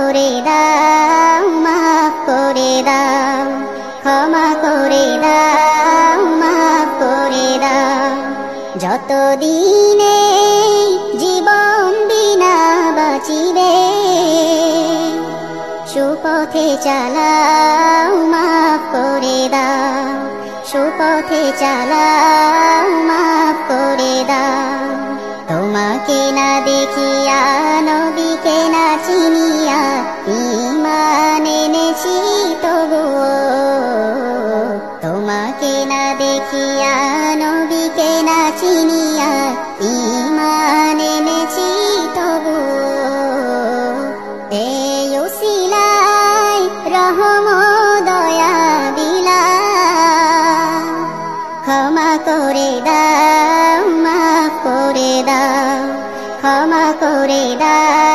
করে দাও, মাফ করে দাও, ক্ষমা করে দাও, মাফ করে দাও। যতদিনে জীবন বিনা বাঁচিবে, সুপথে চালাও, মাফ করে দাও, সুপথে চালাও, মাফ করে দাও। তোমাকে না দেখিয়া, নবীকে না চিনিয়া, ঈমান এনেছি তবুও। তোমাকে না দেখিয়া, নবীকে না চিনিয়া, ঈমান এনেছি তবুও। এই উসিলায় রহম দয়া বিলাও, ক্ষমা করে দাও, মাফ করে দাও, ক্ষমা করে দাও।